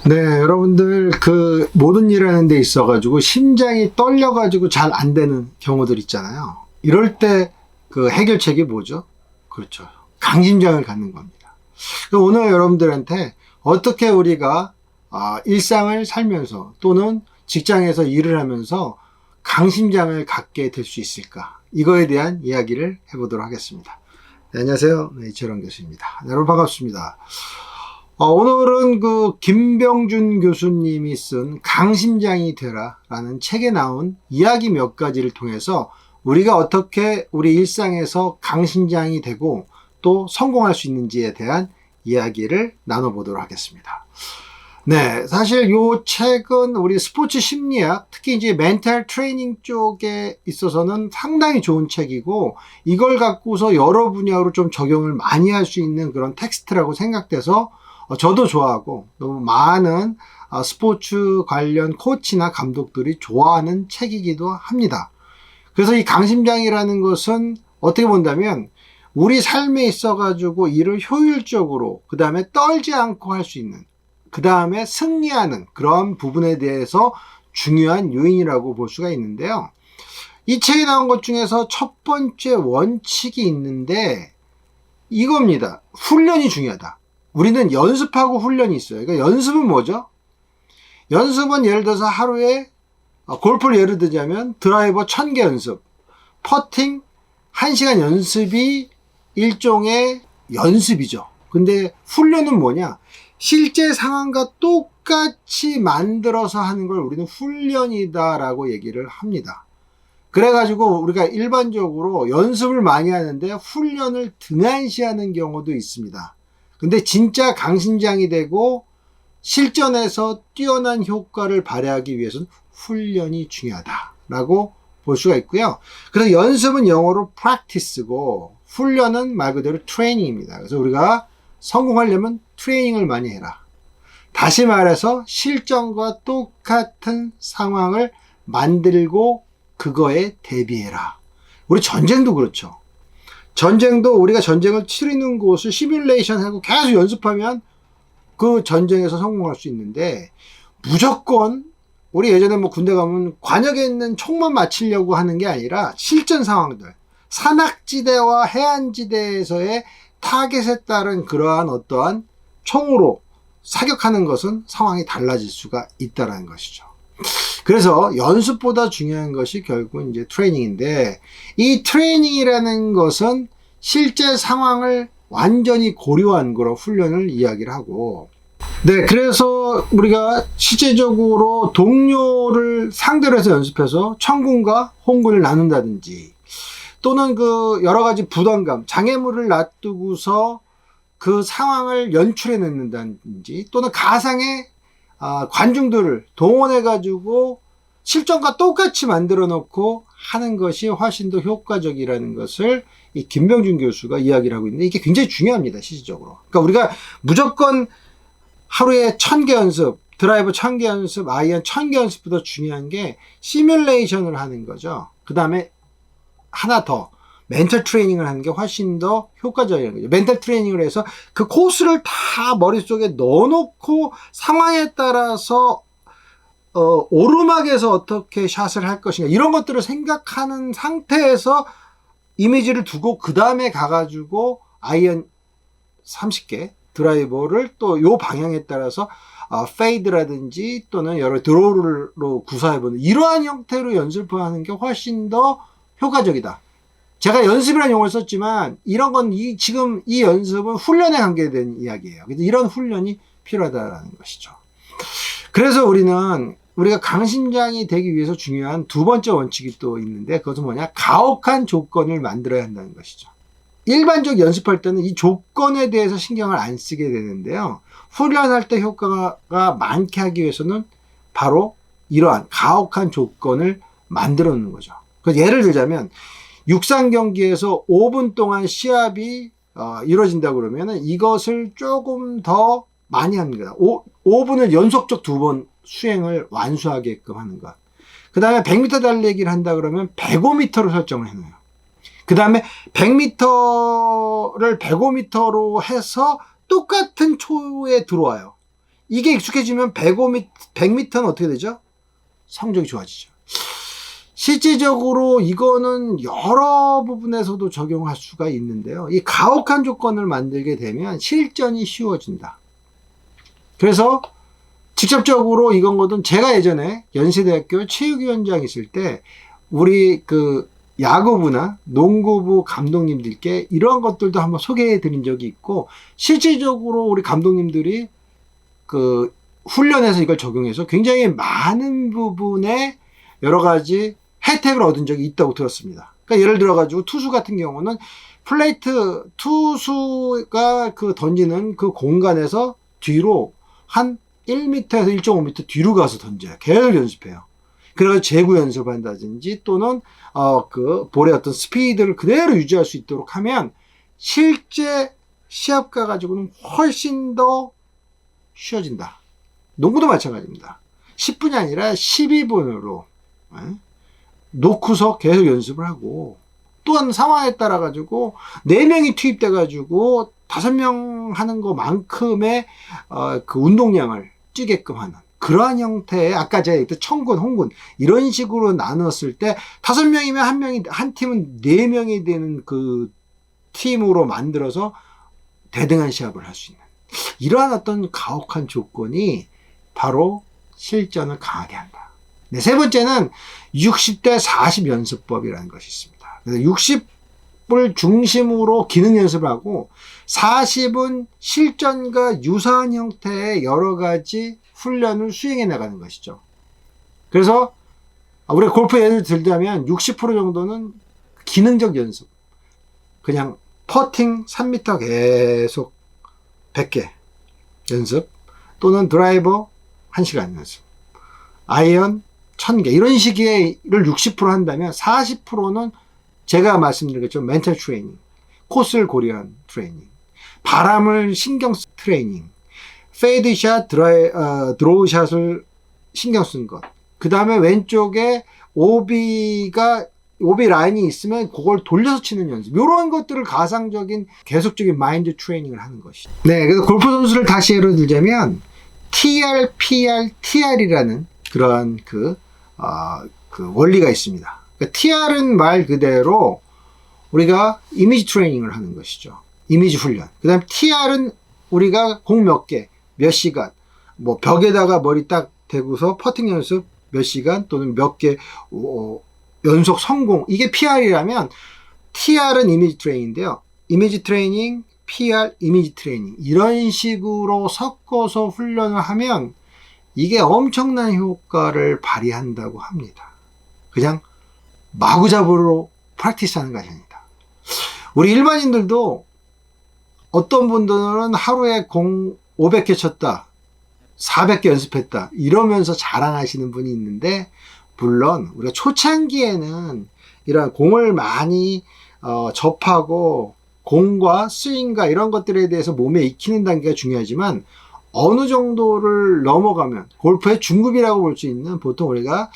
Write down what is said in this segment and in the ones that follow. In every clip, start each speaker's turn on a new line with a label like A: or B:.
A: 네, 여러분들 그 모든 일 하는 데 있어가지고 심장이 떨려가지고 잘 안 되는 경우들 있잖아요. 이럴 때 그 해결책이 뭐죠? 그렇죠. 강심장을 갖는 겁니다. 오늘 여러분들한테 어떻게 우리가 일상을 살면서 또는 직장에서 일을 하면서 강심장을 갖게 될 수 있을까? 이거에 대한 이야기를 해보도록 하겠습니다. 네, 안녕하세요. 네, 이철원 교수입니다. 여러분 반갑습니다. 오늘은 그 김병준 교수님이 쓴 강심장이 되라 라는 책에 나온 이야기 몇 가지를 통해서 우리가 어떻게 우리 일상에서 강심장이 되고 또 성공할 수 있는지에 대한 이야기를 나눠보도록 하겠습니다. 네, 사실 이 책은 우리 스포츠 심리학, 특히 이제 멘탈 트레이닝 쪽에 있어서는 상당히 좋은 책이고, 이걸 갖고서 여러 분야로 좀 적용을 많이 할 수 있는 그런 텍스트라고 생각돼서 저도 좋아하고 너무 많은 스포츠 관련 코치나 감독들이 좋아하는 책이기도 합니다. 그래서 이 강심장이라는 것은 어떻게 본다면 우리 삶에 있어가지고 일을 효율적으로 그 다음에 떨지 않고 할 수 있는 그 다음에 승리하는 그런 부분에 대해서 중요한 요인이라고 볼 수가 있는데요. 이 책에 나온 것 중에서 첫 번째 원칙이 있는데 이겁니다. 훈련이 중요하다. 우리는 연습하고 훈련이 있어요. 그러니까 연습은 뭐죠? 연습은 예를 들어서 하루에 골프를 예를 들자면 드라이버 1000개 연습, 퍼팅 1시간 연습이 일종의 연습이죠. 근데 훈련은 뭐냐? 실제 상황과 똑같이 만들어서 하는 걸 우리는 훈련이다라고 얘기를 합니다. 그래가지고 우리가 일반적으로 연습을 많이 하는데 훈련을 등한시하는 경우도 있습니다. 근데 진짜 강심장이 되고 실전에서 뛰어난 효과를 발휘하기 위해서는 훈련이 중요하다라고 볼 수가 있고요. 그래서 연습은 영어로 practice고 훈련은 말 그대로 트레이닝입니다. 그래서 우리가 성공하려면 트레이닝을 많이 해라. 다시 말해서 실전과 똑같은 상황을 만들고 그거에 대비해라. 우리 전쟁도 그렇죠. 전쟁도 우리가 전쟁을 치르는 곳을 시뮬레이션 하고 계속 연습하면 그 전쟁에서 성공할 수 있는데 무조건 우리 예전에 뭐 군대 가면 관역에 있는 총만 맞추려고 하는 게 아니라 실전 상황들, 산악지대와 해안지대에서의 타겟에 따른 그러한 어떠한 총으로 사격하는 것은 상황이 달라질 수가 있다는 것이죠. 그래서 연습보다 중요한 것이 결국 이제 트레이닝인데 이 트레이닝이라는 것은 실제 상황을 완전히 고려한 그런 훈련을 이야기를 하고 네, 그래서 우리가 실제적으로 동료를 상대로 해서 연습해서 천군과 홍군을 나눈다든지 또는 그 여러 가지 부담감, 장애물을 놔두고서 그 상황을 연출해 낸다든지 또는 가상의 관중들을 동원해가지고 실전과 똑같이 만들어 놓고 하는 것이 훨씬 더 효과적이라는 것을 이 김병준 교수가 이야기를 하고 있는데 이게 굉장히 중요합니다, 실질적으로. 그러니까 우리가 무조건 하루에 1000개 연습, 드라이버 1000개 연습, 아이언 1000개 연습보다 중요한 게 시뮬레이션을 하는 거죠. 그 다음에 하나 더 멘탈 트레이닝을 하는 게 훨씬 더 효과적인 거죠. 멘탈 트레이닝을 해서 그 코스를 다 머릿속에 넣어놓고 상황에 따라서 오르막에서 어떻게 샷을 할 것인가 이런 것들을 생각하는 상태에서 이미지를 두고 그 다음에 가가지고 아이언 30개 드라이버를 또 요 방향에 따라서 페이드라든지 또는 여러 드로우로 구사해보는 이러한 형태로 연습을 하는 게 훨씬 더 효과적이다. 제가 연습이라는 용어를 썼지만 이런 건 지금 이 연습은 훈련에 관계된 이야기예요. 그래서 이런 훈련이 필요하다는 것이죠. 그래서 우리가 강심장이 되기 위해서 중요한 두 번째 원칙이 또 있는데 그것은 뭐냐? 가혹한 조건을 만들어야 한다는 것이죠. 일반적 연습할 때는 이 조건에 대해서 신경을 안 쓰게 되는데요. 훈련할 때 효과가 많게 하기 위해서는 바로 이러한 가혹한 조건을 만들어 놓는 거죠. 그래서 예를 들자면 육상 경기에서 5분 동안 시합이 이루어진다 그러면 이것을 조금 더 많이 하는 거다. 5분을 연속적 2번 수행을 완수하게끔 하는 것. 그 다음에 100m 달리기를 한다 그러면 105m로 설정을 해놔요. 그 다음에 100m를 105m로 해서 똑같은 초에 들어와요. 이게 익숙해지면 100m는 어떻게 되죠? 성적이 좋아지죠. 실질적으로 이거는 여러 부분에서도 적용할 수가 있는데요. 이 가혹한 조건을 만들게 되면 실전이 쉬워진다. 그래서 직접적으로 이건 거든 제가 예전에 연세대학교 체육위원장 있을 때 우리 그 야구부나 농구부 감독님들께 이러한 것들도 한번 소개해 드린 적이 있고, 실질적으로 우리 감독님들이 그 훈련에서 이걸 적용해서 굉장히 많은 부분에 여러 가지 혜택을 얻은 적이 있다고 들었습니다. 그러니까 예를 들어 가지고 투수 같은 경우는 투수가 그 던지는 그 공간에서 뒤로 한 1m에서 1.5m 뒤로 가서 던져요. 계속 연습해요. 그래서 제구 연습을 한다든지 또는 그 볼의 어떤 스피드를 그대로 유지할 수 있도록 하면 실제 시합 가가지고는 훨씬 더 쉬워진다. 농구도 마찬가지입니다. 10분이 아니라 12분으로 놓고서 계속 연습을 하고, 또한 상황에 따라 가지고 4명이 투입돼 가지고 5명 하는 것만큼의 그 운동량을 뛰게끔 하는 그러한 형태의, 아까 제가 얘기했던 청군, 홍군 이런 식으로 나눴을 때 5명이면 한 팀은 4명이 되는 그 팀으로 만들어서 대등한 시합을 할 수 있는 이러한 어떤 가혹한 조건이 바로 실전을 강하게 한다. 네, 세 번째는 60대 40 연습법이라는 것이 있습니다. 그래서 60을 중심으로 기능 연습을 하고 40은 실전과 유사한 형태의 여러 가지 훈련을 수행해 나가는 것이죠. 그래서 우리가 골프 예를 들자면 60% 정도는 기능적 연습, 그냥 퍼팅 3m 계속 100개 연습, 또는 드라이버 1시간 연습, 아이언 1000개 이런 식의 를 60% 한다면 40%는 제가 말씀드린 것처럼 멘탈 트레이닝, 코스를 고려한 트레이닝, 바람을 신경 쓴 트레이닝, 페이드샷, 드로우샷을 신경 쓴 것, 그 다음에 왼쪽에 오비 라인이 있으면 그걸 돌려서 치는 연습, 이런 것들을 가상적인 계속적인 마인드 트레이닝을 하는 것이죠. 네, 그래서 골프 선수를 다시 예를 들자면 TR, PR, TR이라는 그러한 그 원리가 있습니다. 그러니까 TR은 말 그대로 우리가 이미지 트레이닝을 하는 것이죠. 이미지 훈련. 그 다음 TR은 우리가 공 몇 개, 몇 시간, 뭐 벽에다가 머리 딱 대고서 퍼팅 연습 몇 시간 또는 몇 개 연속 성공, 이게 PR이라면 TR은 이미지 트레이닝인데요. 이미지 트레이닝, PR, 이미지 트레이닝 이런 식으로 섞어서 훈련을 하면 이게 엄청난 효과를 발휘한다고 합니다. 그냥 마구잡이로 프랙티스하는 것이 아니다. 우리 일반인들도 어떤 분들은 하루에 공 500개 쳤다, 400개 연습했다 이러면서 자랑하시는 분이 있는데, 물론 우리가 초창기에는 이런 공을 많이 접하고 공과 스윙과 이런 것들에 대해서 몸에 익히는 단계가 중요하지만, 어느 정도를 넘어가면 골프의 중급이라고 볼 수 있는, 보통 우리가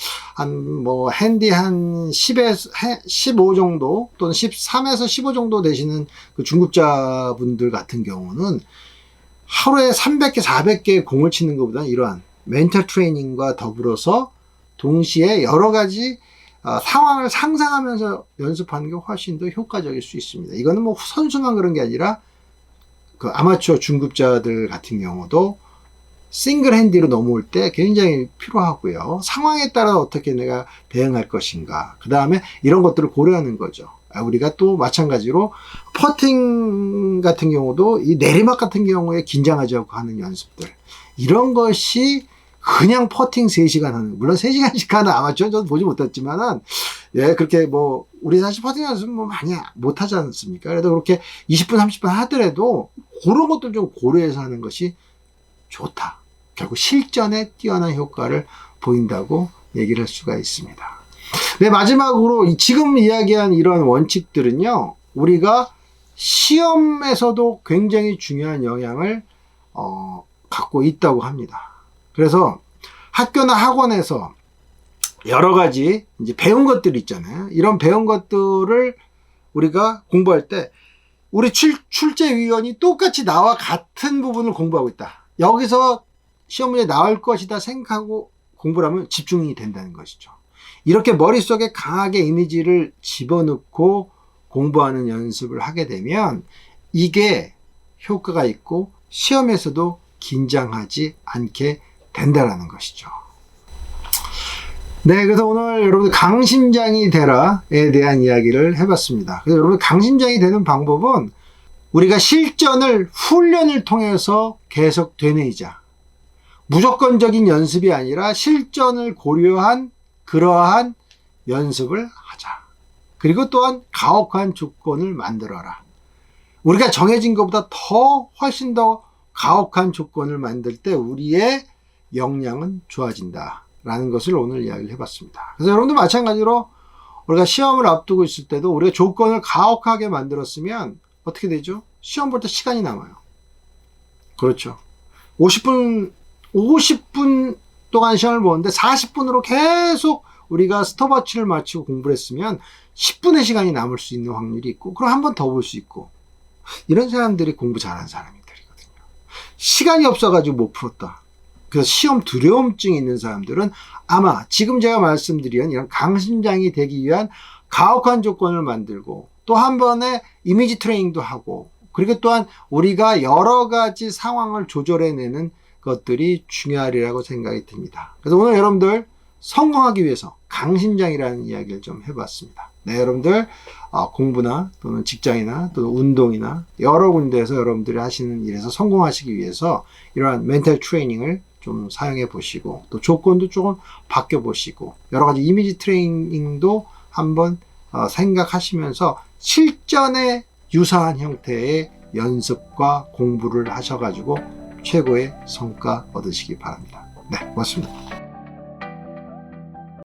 A: 핸디 한 10에서 15 정도 또는 13에서 15 정도 되시는 그 중급자분들 같은 경우는 하루에 300개, 400개 공을 치는 것보다는 이러한 멘탈 트레이닝과 더불어서 동시에 여러 가지 상황을 상상하면서 연습하는 게 훨씬 더 효과적일 수 있습니다. 이거는 뭐 선수만 그런 게 아니라 그 아마추어 중급자들 같은 경우도 싱글 핸디로 넘어올 때 굉장히 필요하고요. 상황에 따라 어떻게 내가 대응할 것인가, 그 다음에 이런 것들을 고려하는 거죠. 우리가 또 마찬가지로 퍼팅 같은 경우도 이 내리막 같은 경우에 긴장하지 않고 하는 연습들, 이런 것이 그냥 퍼팅 3시간 하는, 물론 3시간씩 하는 아마추어는 저도 보지 못했지만은, 예, 그렇게 뭐, 우리 사실 퍼팅 연습은 뭐 많이 못하지 않습니까? 그래도 그렇게 20분, 30분 하더라도 그런 것들 좀 고려해서 하는 것이 좋다. 결국 실전에 뛰어난 효과를 보인다고 얘기를 할 수가 있습니다. 네, 마지막으로 지금 이야기한 이런 원칙들은요, 우리가 시험에서도 굉장히 중요한 영향을 갖고 있다고 합니다. 그래서 학교나 학원에서 여러 가지 이제 배운 것들이 있잖아요. 이런 배운 것들을 우리가 공부할 때 우리 출제위원이 똑같이 나와 같은 부분을 공부하고 있다. 여기서 시험 문제 나올 것이다 생각하고 공부를 하면 집중이 된다는 것이죠. 이렇게 머릿속에 강하게 이미지를 집어넣고 공부하는 연습을 하게 되면 이게 효과가 있고 시험에서도 긴장하지 않게 된다는 것이죠. 네, 그래서 오늘 여러분들 강심장이 되라에 대한 이야기를 해봤습니다. 그래서 여러분 강심장이 되는 방법은 우리가 실전을 훈련을 통해서 계속 되뇌이자. 무조건적인 연습이 아니라 실전을 고려한 그러한 연습을 하자. 그리고 또한 가혹한 조건을 만들어라. 우리가 정해진 것보다 훨씬 더 가혹한 조건을 만들 때 우리의 역량은 좋아진다. 라는 것을 오늘 이야기를 해봤습니다. 그래서 여러분도 마찬가지로 우리가 시험을 앞두고 있을 때도 우리가 조건을 가혹하게 만들었으면 어떻게 되죠? 시험 볼 때 시간이 남아요. 그렇죠. 50분 동안 시험을 보는데 40분으로 계속 우리가 스톱워치를 맞추고 공부를 했으면 10분의 시간이 남을 수 있는 확률이 있고, 그럼 한 번 더 볼 수 있고, 이런 사람들이 공부 잘하는 사람들이거든요. 시간이 없어가지고 못 풀었다. 그래서 시험 두려움증이 있는 사람들은 아마 지금 제가 말씀드린 이런 강심장이 되기 위한 가혹한 조건을 만들고 또 한 번에 이미지 트레이닝도 하고, 그리고 또한 우리가 여러 가지 상황을 조절해내는 것들이 중요하리라고 생각이 듭니다. 그래서 오늘 여러분들 성공하기 위해서 강심장이라는 이야기를 좀 해봤습니다. 네, 여러분들 공부나 또는 직장이나 또는 운동이나 여러 군데에서 여러분들이 하시는 일에서 성공하시기 위해서 이러한 멘탈 트레이닝을 좀 사용해 보시고, 또 조건도 조금 바뀌어 보시고, 여러 가지 이미지 트레이닝도 한번 생각하시면서 실전에 유사한 형태의 연습과 공부를 하셔가지고 최고의 성과 얻으시기 바랍니다. 네, 고맙습니다.